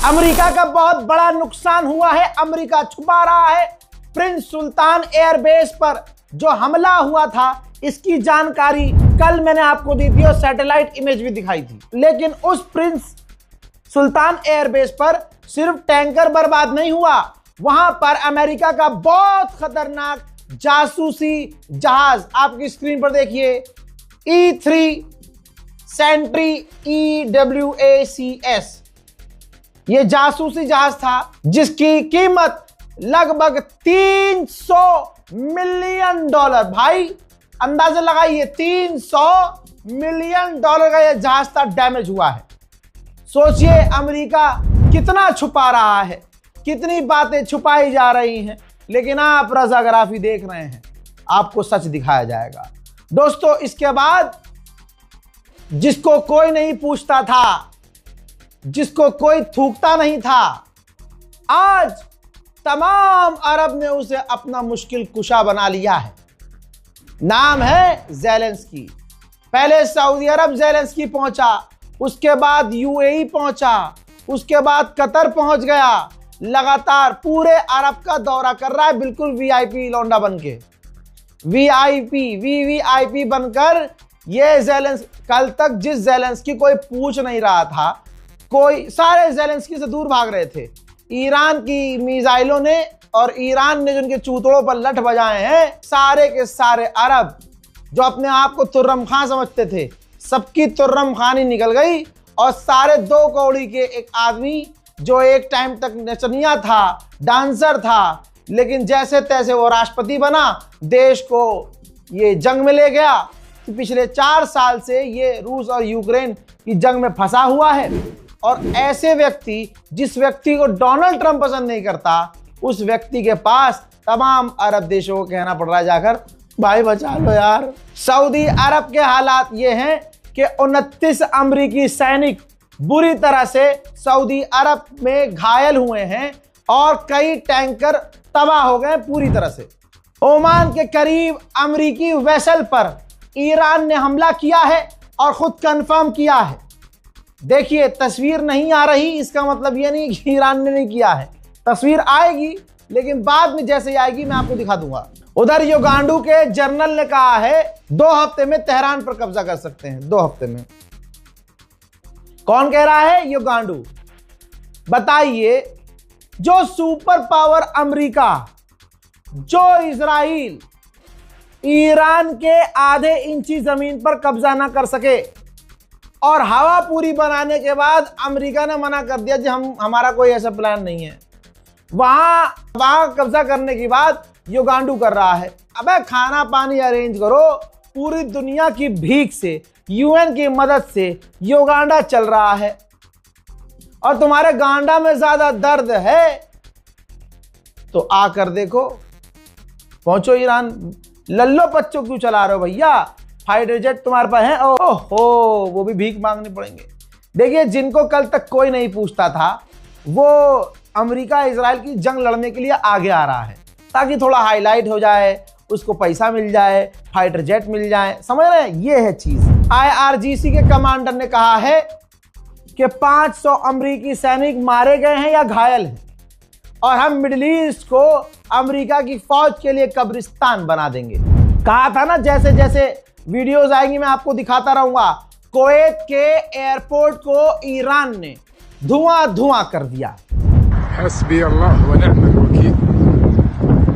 America का बहुत बड़ा नुकसान हुआ है। अमेरिका छुपा रहा है। प्रिंस सुल्तान एयरबेस पर जो हमला हुआ था इसकी जानकारी कल मैंने आपको दी थी और सैटेलाइट इमेज भी दिखाई थी। लेकिन उस प्रिंस सुल्तान एयरबेस पर सिर्फ टैंकर बर्बाद नहीं हुआ, वहां पर अमेरिका का बहुत खतरनाक जासूसी जहाज, आपकी स्क्रीन पर देखिए, E3 सेंट्री EWACS, ये जासूसी जहाज था जिसकी कीमत लगभग $300 मिलियन। भाई अंदाजा लगाइए, $300 मिलियन का यह जहाज था डैमेज हुआ है। सोचिए अमेरिका कितना छुपा रहा है, कितनी बातें छुपाई जा रही हैं, लेकिन आप रज़ाग्राफी देख रहे हैं, आपको सच दिखाया जाएगा। दोस्तों, इसके बाद जिसको कोई नहीं पूछता था, जिसको कोई थूकता नहीं था, आज तमाम अरब ने उसे अपना मुश्किल कुशा बना लिया है। नाम है ज़ेलेंस्की। पहले सऊदी अरब ज़ेलेंस्की पहुंचा, उसके बाद UAE पहुंचा, उसके बाद कतर पहुंच गया। लगातार पूरे अरब का दौरा कर रहा है, बिल्कुल VIP लौंडा बनके, VVIP बनकर। ये ज़ेलेंस्की, कल तक जिस ज़ेलेंस्की कोई पूछ नहीं रहा था, कोई, सारे ज़ेलेंस्की से दूर भाग रहे थे। ईरान की मिसाइलों ने और ईरान ने जिनके चूतड़ों पर लठ बजाए हैं, सारे के सारे अरब जो अपने आप को तुर्रम खां समझते थे, सबकी तुर्रम खानी निकल गई। और सारे 2 कौड़ी के एक आदमी जो एक टाइम तक नचनिया था, डांसर था, लेकिन जैसे तैसे वो राष्ट्रपति बना, देश को ये जंग में ले गया कि पिछले 4 साल से ये रूस और यूक्रेन की जंग में फंसा हुआ है। और ऐसे व्यक्ति, जिस व्यक्ति को डोनाल्ड ट्रंप पसंद नहीं करता, उस व्यक्ति के पास तमाम अरब देशों को कहना पड़ रहा है जाकर, भाई बचा लो यार। सऊदी अरब के हालात ये हैं कि 29 अमरीकी सैनिक बुरी तरह से सऊदी अरब में घायल हुए हैं और कई टैंकर तबाह हो गए पूरी तरह से। ओमान के करीब अमरीकी वेसल पर ईरान ने हमला किया है और खुद कंफर्म किया है। देखिए, तस्वीर नहीं आ रही, इसका मतलब ये नहीं कि ईरान ने नहीं किया है। तस्वीर आएगी, लेकिन बाद में जैसे ही आएगी मैं आपको दिखा दूंगा। उधर युगांडू के जनरल ने कहा है 2 हफ्ते में तेहरान पर कब्जा कर सकते हैं, 2 हफ्ते में। कौन कह रहा है? युगांडू। बताइए, जो सुपर पावर अमेरिका, जो इजराइल ईरान के आधे इंची जमीन पर कब्जा ना कर सके, और हवा पूरी बनाने के बाद अमेरिका ने मना कर दिया कि हमारा कोई ऐसा प्लान नहीं है, वहां कब्जा करने के बाद युगांडू कर रहा है। अबे खाना पानी अरेंज करो, पूरी दुनिया की भीख से, UN की मदद से युगांडा चल रहा है, और तुम्हारे गांडा में ज्यादा दर्द है तो आकर देखो, पहुंचो ईरान। लल्लो पच्चो क्यों चला रहे हो भैया? फाइटर जेट तुम्हारे पास है, ओहो, वो भी भीख मांगने पड़ेंगे। देखिए, जिनको कल तक कोई नहीं पूछता था, वो अमेरिका इजराइल की जंग लड़ने के लिए आगे आ रहा है, ताकि थोड़ा हाईलाइट हो जाए, उसको पैसा मिल जाए, फाइटर जेट मिल जाए। समझ रहे हैं? ये है चीज। IRGC के कमांडर ने कहा है कि 500 अमेरिकी सैनिक मारे गए हैं या घायल हैं, और हम मिडिल ईस्ट को अमेरिका की फौज के लिए कब्रिस्तान बना देंगे। कहा था ना, जैसे जैसे वीडियोस आएंगी मैं आपको दिखाता रहूंगा। कुवैत के एयरपोर्ट को ईरान ने धुआं कर दिया। हस्बी अल्लाह व निअमल वकील,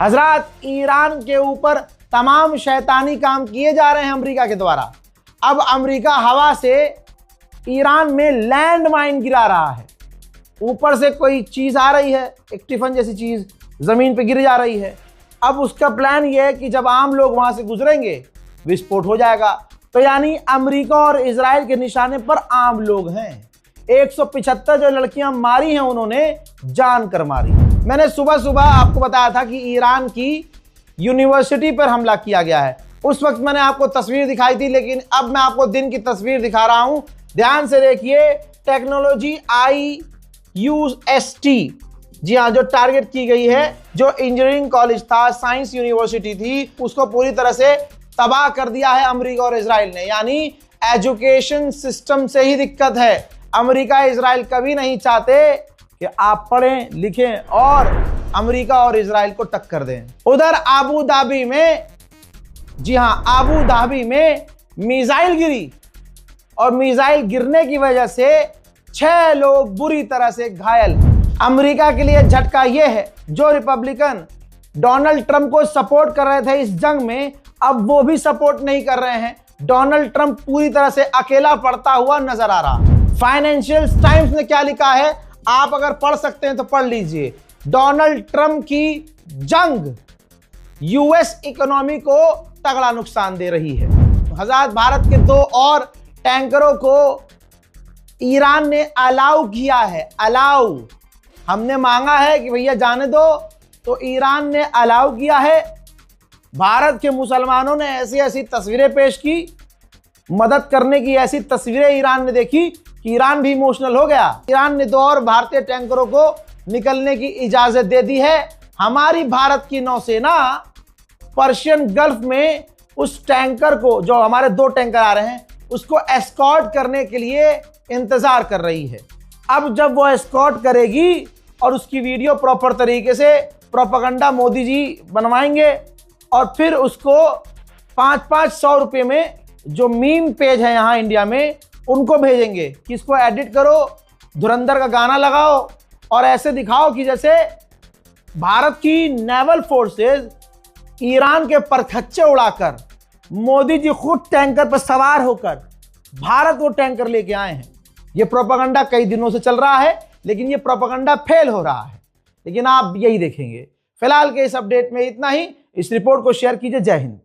हजरात, ईरान के ऊपर तमाम शैतानी काम किए जा रहे हैं अमेरिका के द्वारा। अब अमेरिका हवा से ईरान में लैंड माइन गिरा रहा है। ऊपर से कोई चीज आ रही है, एक टिफन जैसी चीज जमीन पे गिर जा रही है। अब उसका प्लान यह है कि जब आम लोग वहां से गुजरेंगे विस्फोट हो जाएगा। तो यानी अमेरिका और इजराइल के निशाने पर आम लोग हैं। 175 जो लड़कियां मारी हैं उन्होंने जान कर मारी। मैंने सुबह सुबह आपको बताया था कि ईरान की यूनिवर्सिटी पर हमला किया गया है। उस वक्त मैंने आपको तस्वीर दिखाई थी, लेकिन अब मैं आपको दिन की तस्वीर दिखा रहा हूं। ध्यान से देखिए, टेक्नोलॉजी IUST, जी हाँ, जो टारगेट की गई है, जो इंजीनियरिंग कॉलेज था, साइंस यूनिवर्सिटी थी, उसको पूरी तरह से तबाह कर दिया है अमेरिका और इजराइल ने। यानी एजुकेशन सिस्टम से ही दिक्कत है। अमेरिका इजराइल कभी नहीं चाहते कि आप पढ़ें लिखें और अमेरिका और इजराइल को टक्कर दें। उधर आबू धाबी में, जी हाँ, आबू धाबी में मिसाइल गिरी और मिसाइल गिरने की वजह से 6 लोग बुरी तरह से घायल। अमेरिका के लिए झटका यह है, जो रिपब्लिकन डोनाल्ड ट्रंप को सपोर्ट कर रहे थे इस जंग में, अब वो भी सपोर्ट नहीं कर रहे हैं। डोनाल्ड ट्रंप पूरी तरह से अकेला पड़ता हुआ नजर आ रहा। फाइनेंशियल टाइम्स ने क्या लिखा है, आप अगर पढ़ सकते हैं तो पढ़ लीजिए। डोनाल्ड ट्रंप की जंग यूएस इकोनॉमी को तगड़ा नुकसान दे रही है। हज़ार भारत के 2 और टैंकरों को ईरान ने अलाउ किया है। अलाउ, हमने मांगा है कि भैया जाने दो, तो ईरान ने अलाउ किया है। भारत के मुसलमानों ने ऐसी ऐसी तस्वीरें पेश की, मदद करने की ऐसी तस्वीरें ईरान ने देखी कि ईरान भी इमोशनल हो गया। ईरान ने 2 और भारतीय टैंकरों को निकलने की इजाजत दे दी है। हमारी भारत की नौसेना पर्शियन गल्फ में उस टैंकर को, जो हमारे 2 टैंकर आ रहे हैं, उसको एस्कॉर्ट करने के लिए इंतजार कर रही है। अब जब वो एस्कॉर्ट करेगी और उसकी वीडियो प्रॉपर तरीके से प्रोपेगेंडा मोदी जी बनवाएंगे और फिर उसको 500-500 रुपये में, जो मीम पेज है यहाँ इंडिया में, उनको भेजेंगे कि इसको एडिट करो, धुरंधर का गाना लगाओ और ऐसे दिखाओ कि जैसे भारत की नेवल फोर्सेस ईरान के परखच्चे उड़ाकर, मोदी जी खुद टैंकर पर सवार होकर भारत वो टैंकर लेके आए हैं। ये प्रोपेगेंडा कई दिनों से चल रहा है, लेकिन ये प्रोपेगेंडा फेल हो रहा है। लेकिन आप यही देखेंगे। फिलहाल के इस अपडेट में इतना ही। इस रिपोर्ट को शेयर कीजिए। जय हिंद।